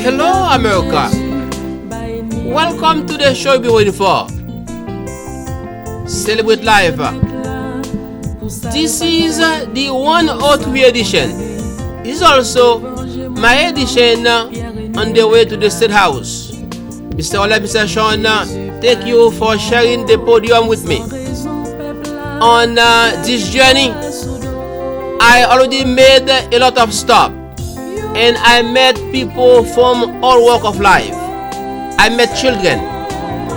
Hello, America. Welcome to the show you've been waiting for. Celebrate Life. This is the 103 edition. This is also my edition on the way to the State House. Mr. Ola, Mr. Sean, thank you for sharing the podium with me. On this journey, I already made a lot of stops, and I met people from all walks of life. I met children,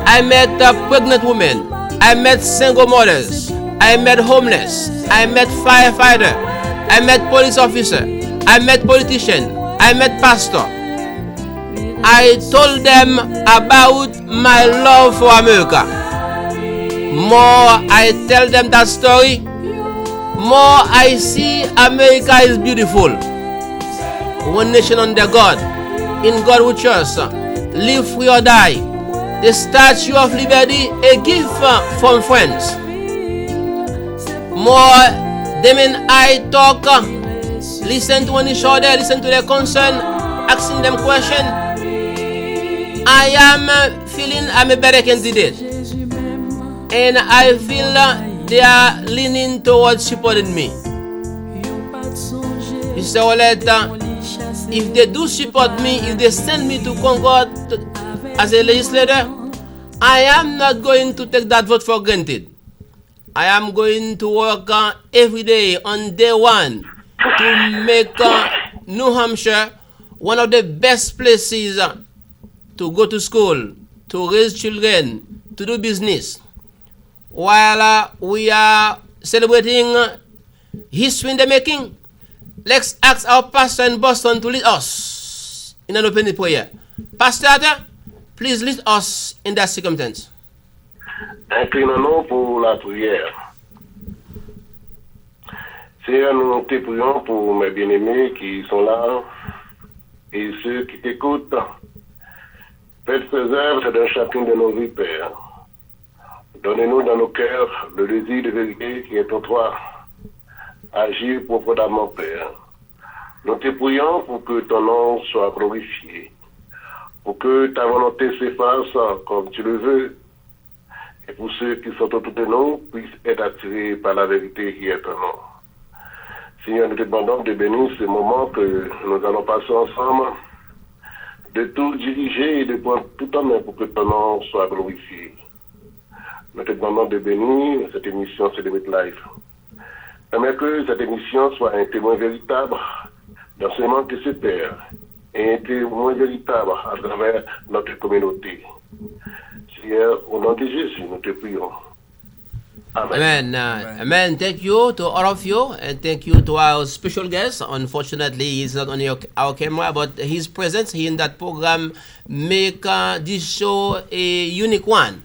I met pregnant women, I met single mothers, I met homeless, I met firefighter, I met police officer, I met politician, I met pastor. I told them about my love for America. More I tell them that story, more I see America is beautiful. One nation under God, in God we trust, live free or die. The Statue of Liberty, a gift from friends. More them and I talk, listen to one each other, listen to their concern, asking them questions. I am feeling I'm a better candidate, and I feel they are leaning towards supporting me. Mr. Oleta, if they do support me, if they send me to Concord as a legislator, I am not going to take that vote for granted. I am going to work every day on day one to make New Hampshire one of the best places to go to school, to raise children, to do business. While we are celebrating history in the making, let's ask our pastor in Boston to lead us in an opening prayer. Pastor, please lead us in that circumstance. Inclinons-nous pour la prière. Seigneur, nous te prions pour mes bien-aimés qui sont là et ceux qui t'écoutent. Faites œuvres dans chacune de nos vies, Père. Donnez-nous dans nos cœurs le désir de vérité qui est en toi. Agir profondément, Père. Nous te prions pour que ton nom soit glorifié, pour que ta volonté s'efface comme tu le veux, et pour ceux qui sont autour de nous puissent être attirés par la vérité qui est en nous. Seigneur, nous te demandons de bénir ce moment que nous allons passer ensemble, de tout diriger et de prendre tout en main pour que ton nom soit glorifié. Nous te demandons de bénir cette émission Celebrate Life. Permets que cette émission soit un témoin véritable d'enseignement qui se perd et un témoin véritable à travers notre communauté. Seigneur, au nom de Jésus, nous te prions. Amen. Amen. Thank you to all of you, and thank you to our special guest. Unfortunately, he's not on our camera, but his presence here in that program make this show a unique one.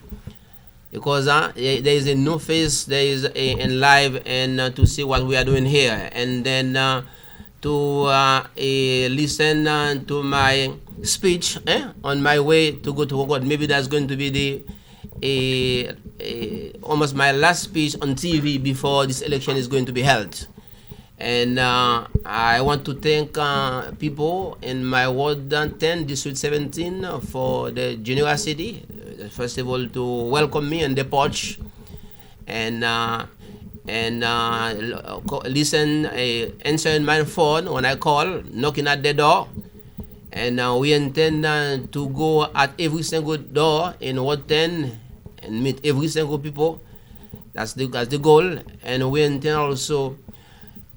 Because there is a new face, there is in live, and to see what we are doing here, and then to listen to my speech on my way to go to Concord. Maybe that's going to be the almost my last speech on TV before this election is going to be held. And I want to thank people in my Ward 10, District 17 for the generosity. First of all, to welcome me on the porch and listen, answering my phone when I call, knocking at the door. And we intend to go at every single door in Ward 10 and meet every single people. That's the goal. And we intend also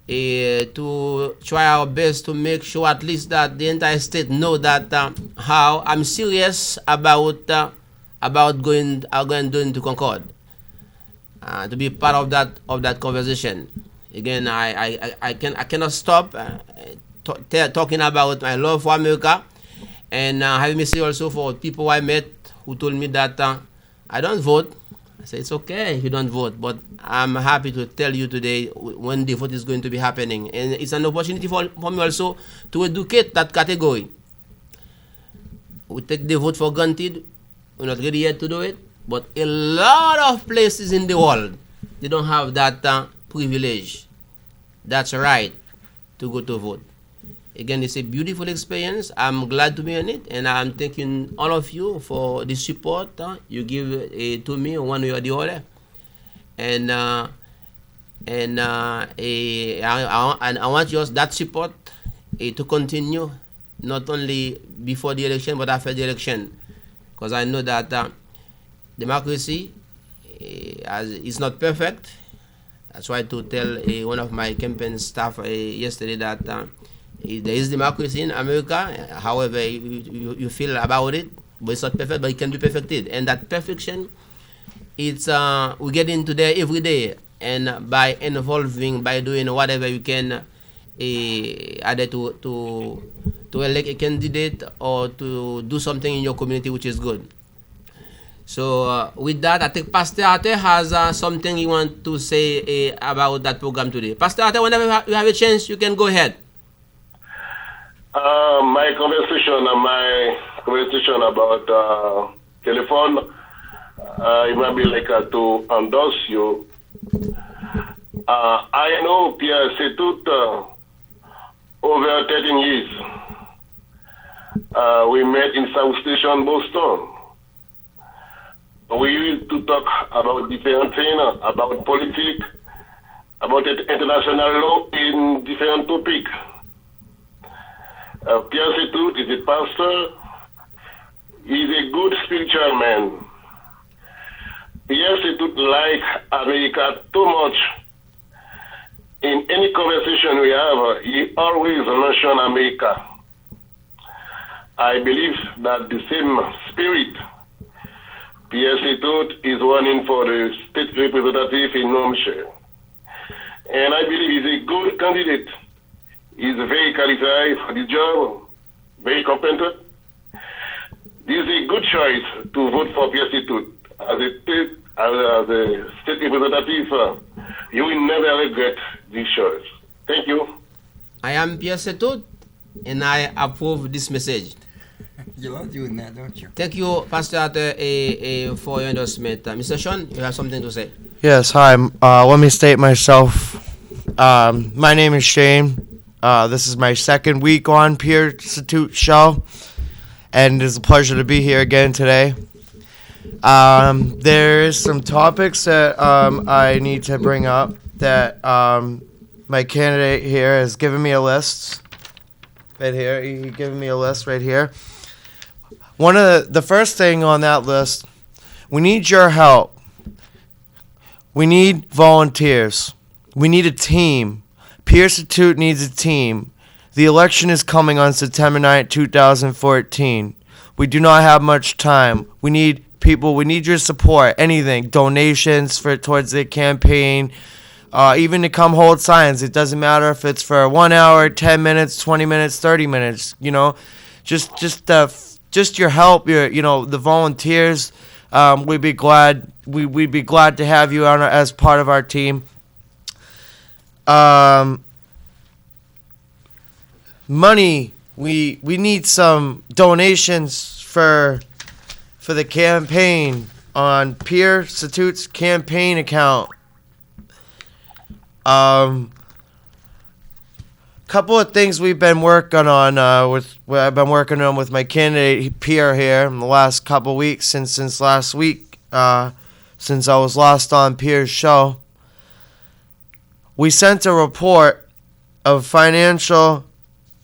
to try our best to make sure at least that the entire state know that how I'm serious about going to Concord, to be part of that conversation. Again, I cannot stop talking about my love for America, and having message also for people I met who told me that I don't vote. I say it's okay if you don't vote, but I'm happy to tell you today when the vote is going to be happening, and it's an opportunity for me also to educate that category. We take the vote for granted. We're not ready yet to do it, but a lot of places in the world, they don't have that privilege. That's right to go to vote. Again, it's a beautiful experience. I'm glad to be in it, and I'm thanking all of you for the support you give to me one way or the other. And I want yours that support to continue, not only before the election but after the election, because I know that democracy is not perfect. I tried to tell one of my campaign staff yesterday that there is democracy in America, however you feel about it, but it's not perfect, but it can be perfected. And that perfection, it's we get into there every day, and by involving, by doing whatever you can, either to elect a candidate or to do something in your community which is good. So with that, I think Pastor Ate has something he want to say about that program today. Pastor Ate, whenever you have a chance, you can go ahead. My conversation about telephone, it might be like to endorse you. I know Pierre Cetoute over 13 years. We met in South Station, Boston. We used to talk about different things, about politics, about international law, in different topics. Pierre Cetoute is a pastor. He's a good spiritual man. Pierre Cetoute like America too much. In any conversation we have, he always mentions America. I believe that the same spirit, Pierre Cetoute is running for the state representative in New Hampshire. And I believe he's a good candidate. He's very qualified for the job, very competent. This is a good choice to vote for Pierre Cetoute. As a state representative, you will never regret this choice. Thank you. I am Pierre Cetoute, and I approve this message. You love doing that, don't you? Thank you, Pastor Ate, for your endorsement. Mr. Sean, you have something to say? Yes, hi. Let me state myself. My name is Shane. This is my second week on Pierre Cetoute show, and it is a pleasure to be here again today. There is some topics that I need to bring up that my candidate here has given me a list. Right here, he given me a list right here. One of the first thing on that list, we need your help. We need volunteers. We need a team. Pierre Cetoute needs a team. The election is coming on September 9th, 2014. We do not have much time. We need people. We need your support. Anything. Donations towards the campaign. Even to come hold signs. It doesn't matter if it's for 1 hour, 10 minutes, 20 minutes, 30 minutes. You know, just your help. The volunteers. We'd be glad. We'd be glad to have you on as part of our team. Money. We need some donations for the campaign on Pierre Cetoute's campaign account. Couple of things we've been working on I've been working on with my candidate Pierre here in the last couple of weeks since last week, since I was last on Pierre's show. We sent a report of financial.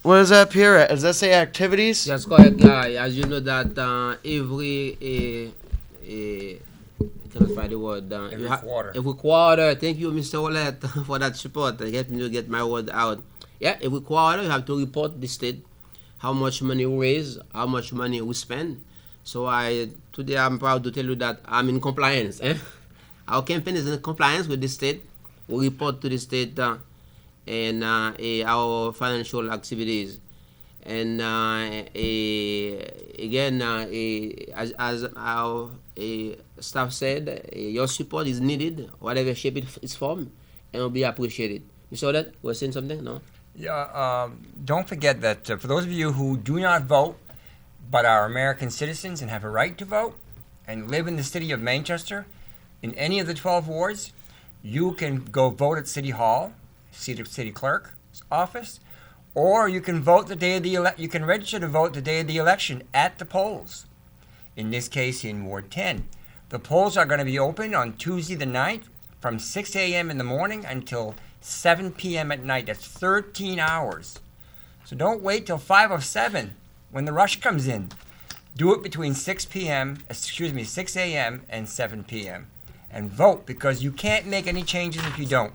What is that, Pierre? Does that say activities? That's correct. As you know that every cannot find the word. Every quarter. Thank you, Mr. Wallet, for that support. Help me to get my word out. Yeah, every quarter you have to report the state how much money we raise, how much money we spend. So today I'm proud to tell you that I'm in compliance. Our campaign is in compliance with the state. We report to the state and our financial activities. And again, as our staff said, your support is needed, whatever shape it's formed, and will be appreciated. You saw that? We're saying something? No? Yeah. Don't forget that for those of you who do not vote, but are American citizens and have a right to vote, and live in the city of Manchester, in any of the 12 wards, you can go vote at City Hall, city clerk's office, or you can vote the day of the you can register to vote the day of the election at the polls. In this case, in Ward 10, the polls are going to be open on Tuesday the 9th from 6 a.m. in the morning until 7 p.m. at night. That's 13 hours. So don't wait till 5 or 7 when the rush comes in. Do it between 6 a.m. and 7 p.m. and vote, because you can't make any changes if you don't.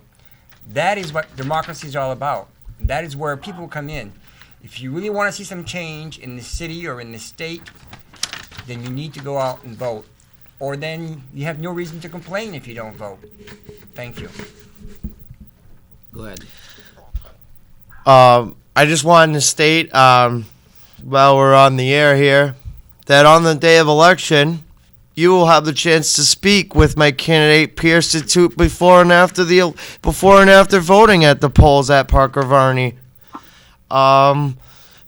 That is what democracy is all about. That is where people come in. If you really want to see some change in the city or in the state, then you need to go out and vote. Or then you have no reason to complain if you don't vote. Thank you. Go ahead. I just wanted to state, while we're on the air here, that on the day of election, you will have the chance to speak with my candidate Pierre Cetoute before and after voting at the polls at Parker Varney.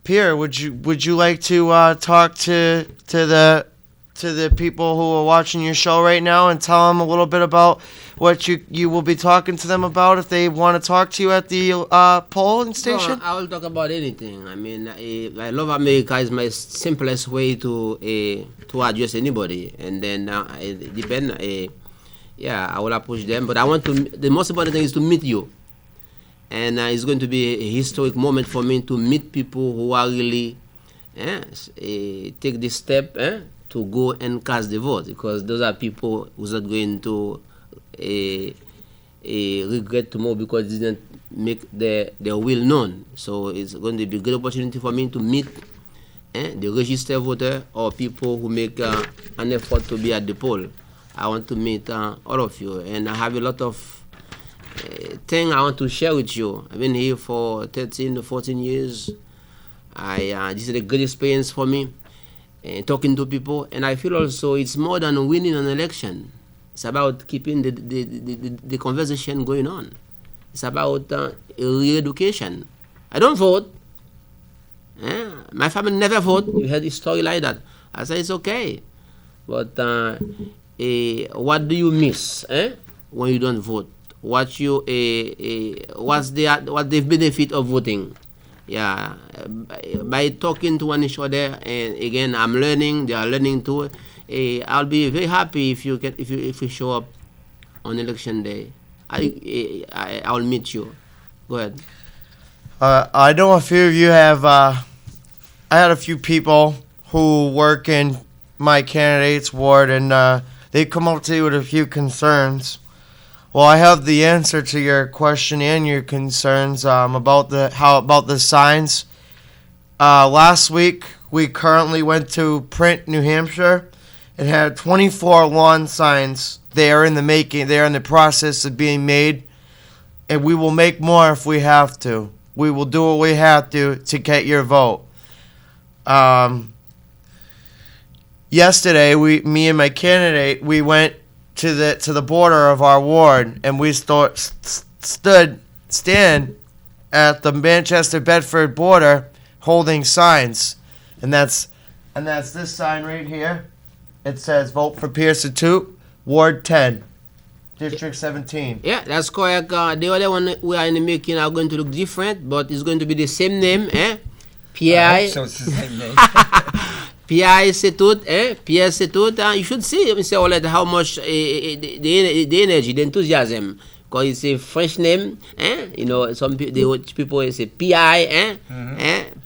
Pierre, would you like to talk to the people who are watching your show right now and tell them a little bit about what you will be talking to them about if they want to talk to you at the polling station? No, I will talk about anything. I mean, I love America is my simplest way to address anybody, and then it depends. I will approach them, but I want to. The most important thing is to meet you, and it's going to be a historic moment for me to meet people who are really take this step to go and cast the vote, because those are people who's not going to regret tomorrow because they didn't make their will known. So it's going to be a good opportunity for me to meet the registered voter or people who make an effort to be at the poll. I want to meet all of you, and I have a lot of things I want to share with you. I've been here for 13 to 14 years. This is a good experience for me, talking to people, and I feel also it's more than winning an election. It's about keeping the conversation going on. It's about re-education. I don't vote. My family never vote. You had a story like that. I say it's okay. But what do you miss when you don't vote? What's the benefit of voting? Yeah, by talking to one each other, and again, I'm learning. They are learning too. I'll be very happy if you show up on election day. I'll meet you. Go ahead. I know a few of you have. I had a few people who work in my candidate's ward, and they come up to you with a few concerns. Well, I have the answer to your question and your concerns about the signs. Last week, we currently went to Print, New Hampshire. It had 24 lawn signs. They are in the making. They are in the process of being made, and we will make more if we have to. We will do what we have to get your vote. Yesterday, me and my candidate, we went to the border of our ward, and we stand at the Manchester-Bedford border holding signs, and that's this sign right here. It says "Vote for Pierre Cetoute, Ward 10, District 17." Yeah, that's correct. The other one we are in the making are going to look different, but it's going to be the same name, Pierre. I hope so it's the same name. Pierre Cetoute, Pierre Cetoute. You should see, Mr. Olet, how much the energy, the enthusiasm, because it's a French name. You know, some people say Pierre,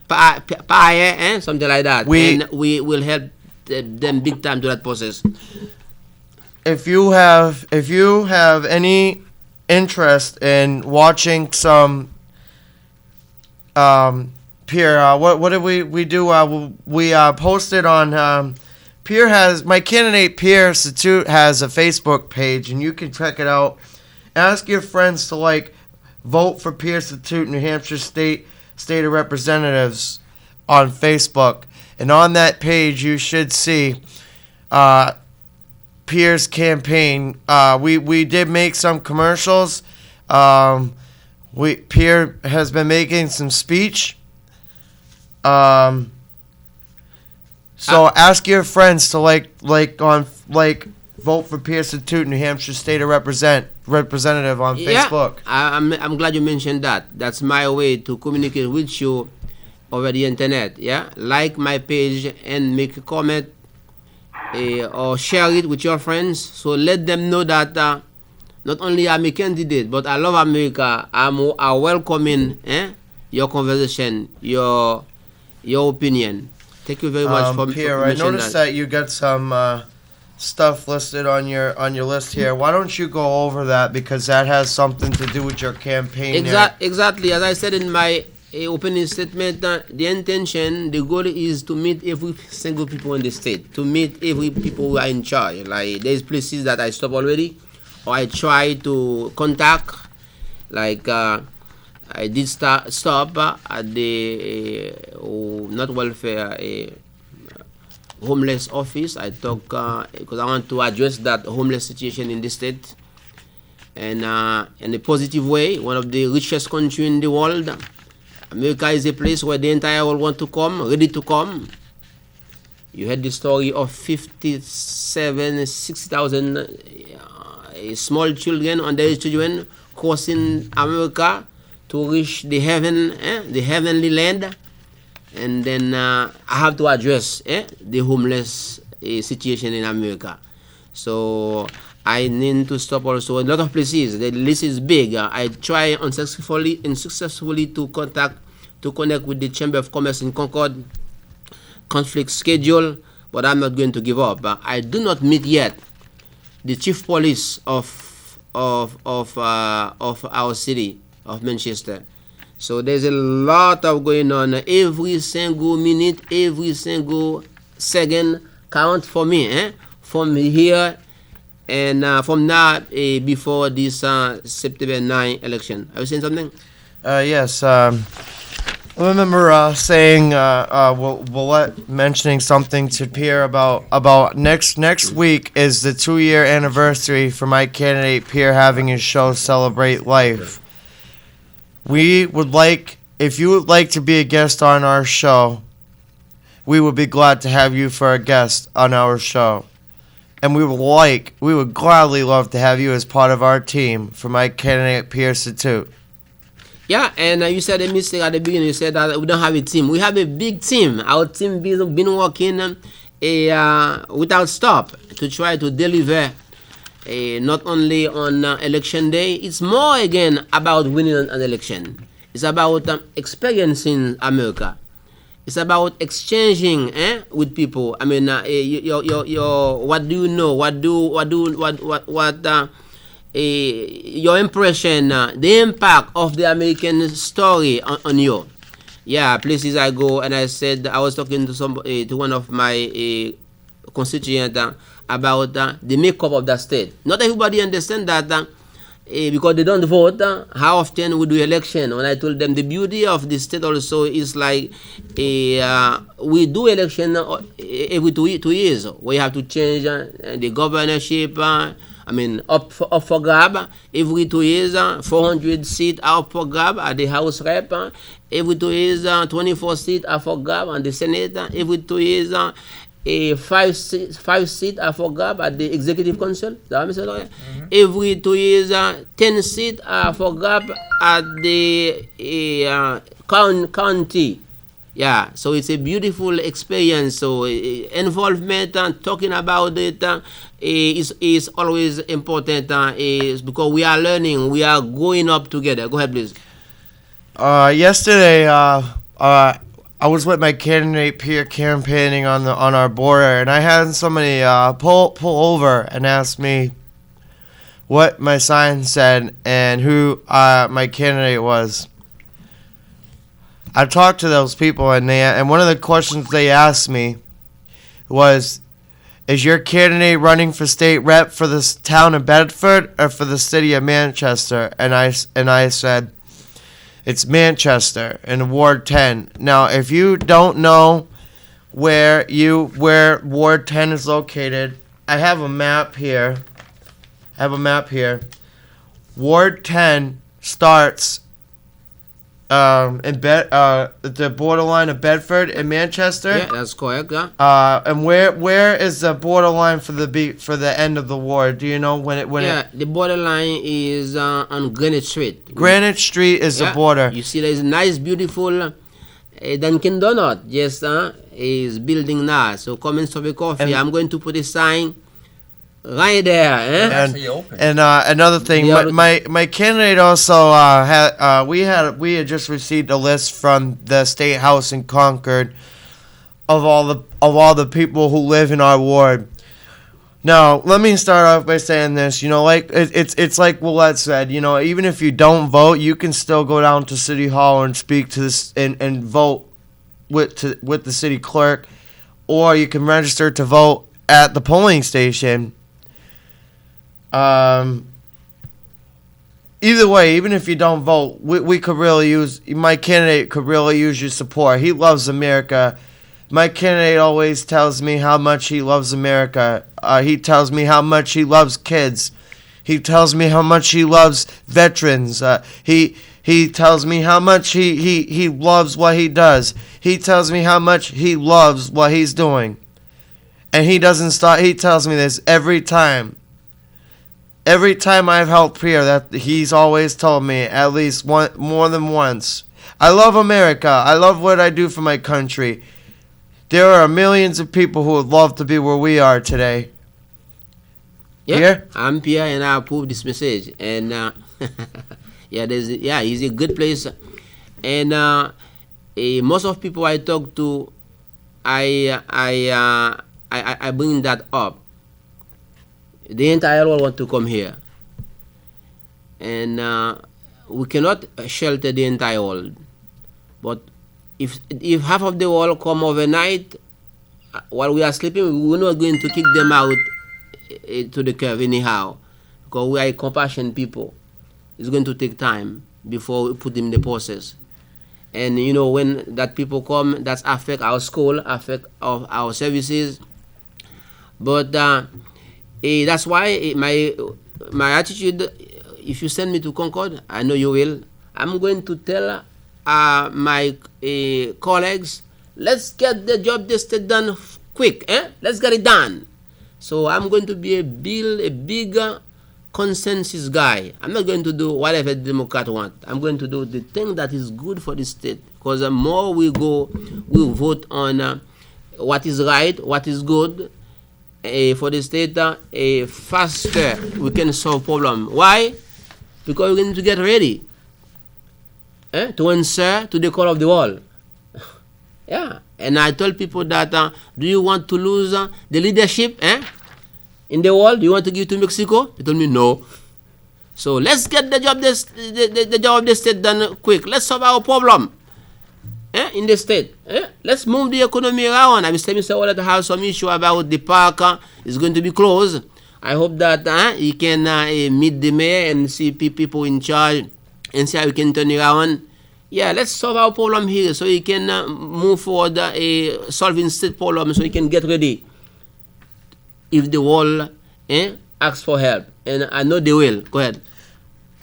Pierre, something like that. And we will help them big time to that process. If you have any interest in watching some Pierre, what did we do? We posted on my candidate Pierre Cetoute has a Facebook page, and you can check it out. Ask your friends to vote for Pierre Cetoute, New Hampshire State of Representatives on Facebook, and on that page you should see Pierre's campaign. We did make some commercials. Pierre has been making some speech. So ask your friends to Vote for Pierre Cetoute, New Hampshire State Representative on Facebook. I'm glad you mentioned that. That's my way to communicate with you over the internet. Yeah, like my page and make a comment or share it with your friends. So let them know that not only I'm a candidate, but I love America. I welcoming your conversation, your opinion. Thank you very much for Pierre. I noticed that you got some stuff listed on your list here. Why don't you go over that, because that has something to do with your campaign? Exactly. As I said in my opening statement, the intention, the goal is to meet every single people in the state, to meet every people who are in charge. Like there's places that I stop already, or I try to contact. Like I did stop at the not welfare. Homeless office. I talk because I want to address that homeless situation in the state, and in a positive way. One of the richest countries in the world, America is a place where the entire world want to come, ready to come. You heard the story of 60,000 small children, underage children, crossing America to reach the heavenly land. And then I have to address the homeless situation in America. So I need to stop also in a lot of places. The list is big. I try unsuccessfully to connect with the Chamber of Commerce in Concord. Conflict schedule, but I'm not going to give up. I do not meet yet the chief police of our city of Manchester. So there's a lot of going on. Every single minute, every single second count for me. From here and from now before this September 9 election. Are you saying something? Yes. I remember saying, mentioning something to Pierre about next week is the 2-year anniversary for my candidate Pierre having his show Celebrate Life. We would like, if you would like to be a guest on our show, we would be glad to have you for a guest on our show. And we would gladly love to have you as part of our team for my candidate Pierre Cetoute. Yeah, and you said a mistake at the beginning. You said that we don't have a team. We have a big team. Our team been working without stop to try to deliver not only on election day. It's more again about winning an election. It's about experiencing America. It's about exchanging with people. I mean, your what do you know? Your impression, the impact of the American story on you. Yeah, places I go, and I said I was talking to one of my constituents about the makeup of the state. Not everybody understands that because they don't vote. How often we do election? When I told them the beauty of the state also is like we do election every 2 years. We have to change the governorship. Up for grab every 2 years. 400 seats are up for grab at the House Rep. Every 2 years, 24 seats are for grab at the Senate. Every 2 years, 5 seats are for grab at the Executive Council. Mm-hmm. Every 2 years, 10 seats are for grab at the county. Yeah, so it's a beautiful experience. So involvement and talking about it is always important. Is because we are learning, we are growing up together. Go ahead, please. Yesterday, I was with my candidate Pierre campaigning on our border, and I had somebody pull over and ask me what my sign said and who my candidate was. I talked to those people, and one of the questions they asked me was, is your candidate running for state rep for the town of Bedford or for the city of Manchester? And I said, it's Manchester in Ward 10. Now, if you don't know where Ward 10 is located, I have a map here. Ward 10 starts the borderline of Bedford and Manchester. Yeah, that's correct. Yeah. And where is the borderline for the end of the war? Do you know when The borderline is on Greenwich Street. Greenwich Street is the border. You see, there's a nice, beautiful Dunkin' Donut. Yes, is building now. So come and stop a coffee. And I'm going to put a sign right there. And another thing, my candidate also we had just received a list from the State House in Concord of all the people who live in our ward. Now, let me start off by saying this. You know, like it's like Willette said. You know, even if you don't vote, you can still go down to City Hall and speak to this and vote with the city clerk, or you can register to vote at the polling station. Either way, even if you don't vote, we could really use, my candidate could really use your support. He loves America. My candidate always tells me how much he loves America. He tells me how much he loves kids. He tells me how much he loves veterans. He tells me how much he loves what he does. He tells me how much he loves what he's doing. And he doesn't stop. He tells me this every time. Every time I've helped Pierre, that he's always told me at least more than once. I love America. I love what I do for my country. There are millions of people who would love to be where we are today. Yeah, Pierre? I'm Pierre, and I approve this message. And it's a good place. And most of people I talk to, I bring that up. The entire world want to come here, and we cannot shelter the entire world. But if half of the world come overnight while we are sleeping, we're not going to kick them out to the curve anyhow, because we are a compassionate people. It's going to take time before we put them in the process. And you know, when that people come, that affect our school, affect our services. But that's why my attitude, if you send me to Concord, I know you will, I'm going to tell my colleagues, let's get the job listed done quick. Let's get it done. So I'm going to be a bigger consensus guy. I'm not going to do whatever the Democrat want. I'm going to do the thing that is good for the state. Because the more we vote on what is right, what is good, for the state, faster we can solve problem. Why? Because we need to get ready to answer to the call of the world. Yeah. And I tell people that, do you want to lose the leadership in the world? Do you want to give to Mexico? They told me no. So let's get the job of the state done quick. Let's solve our problem. In the state. Let's move the economy around. I was telling Mr. Wallet have some issue about the park is going to be closed. I hope that he can meet the mayor and see people in charge and see how we can turn it around. Yeah, let's solve our problem here so he can move forward solving state problem so he can get ready if the world asks for help. And I know they will. Go ahead.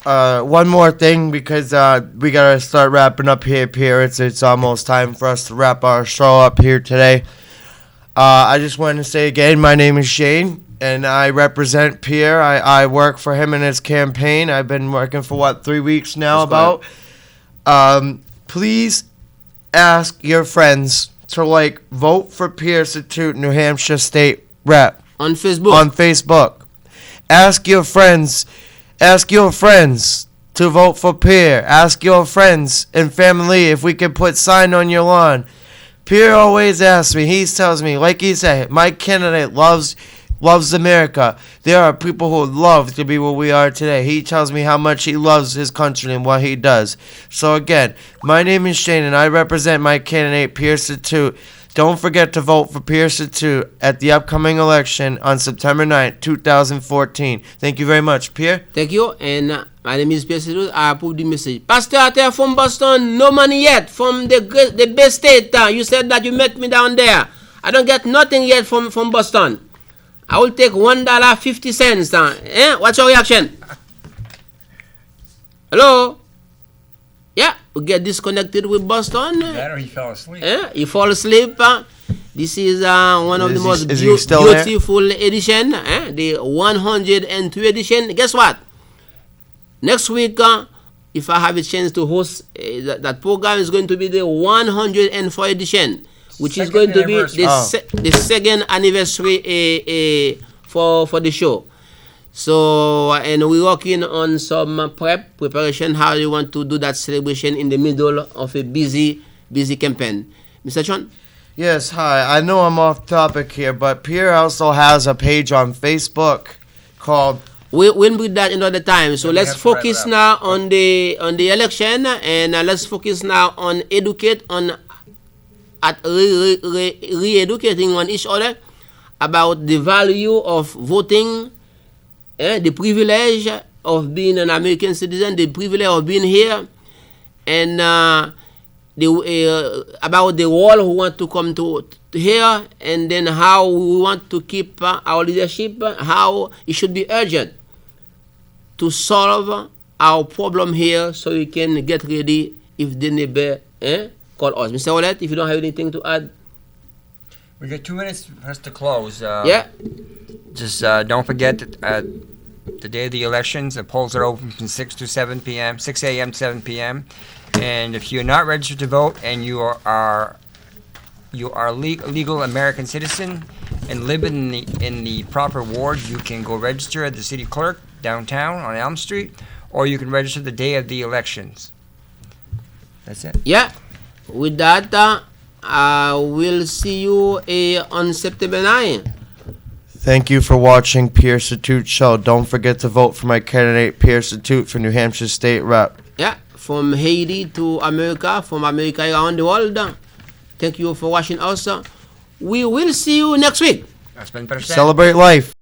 One more thing, because we gotta start wrapping up here, Pierre. It's almost time for us to wrap our show up here today. I just wanted to say again, my name is Shane, and I represent Pierre. I work for him in his campaign. I've been working for 3 weeks now. That's Please ask your friends to vote for Pierre Cetoute, New Hampshire State Rep on Facebook. Ask your friends to vote for Pierre. Ask your friends and family if we can put sign on your lawn. Pierre always asks me, he tells me, like he said, my candidate loves America. There are people who would love to be where we are today. He tells me how much he loves his country and what he does. So again, my name is Shane, and I represent my candidate, Pierre Cetoute. Don't forget to vote for Pierre Cetoute at the upcoming election on September 9th, 2014. Thank you very much, Pierre. Thank you. And my name is Pierre Cetoute. I approve the message. Pastor out there from Boston, no money yet from the best state. You said that you met me down there. I don't get nothing yet from Boston. I will take $1.50. What's your reaction? Hello? Yeah. get disconnected with Boston. That or he fell asleep. You fall asleep. This is one of the most is he still there? beautiful edition, the 102 edition. Guess what? Next week, if I have a chance to host that program, is going to be the 104 edition, which is going to be the second anniversary for the show. So, and we're working on some preparation, how you want to do that celebration in the middle of a busy campaign. Mr. John? Yes, hi. I know I'm off topic here, but Pierre also has a page on Facebook called... We'll do that another time. So let's focus now on the election, and let's focus now on re-educating on each other about the value of voting, the privilege of being an American citizen, the privilege of being here, and about the world who want to come to here, and then how we want to keep our leadership, how it should be urgent to solve our problem here so we can get ready if the neighbor call us. Mr. Wallet, if you don't have anything to add. We got 2 minutes for us to close. Yeah. Just don't forget that the day of the elections, the polls are open from 6 to 7 p.m., 6 a.m. to 7 p.m. And if you're not registered to vote and you are legal American citizen and live in the proper ward, you can go register at the city clerk downtown on Elm Street, or you can register the day of the elections. That's it. Yeah. With that, we'll see you on September 9. Thank you for watching Pierre Cetoute Show. Don't forget to vote for my candidate, Pierre Cetoute, for New Hampshire State Rep. Yeah. From Haiti to America, from America around the world. Thank you for watching us. We will see you next week. That's been better. Celebrate life.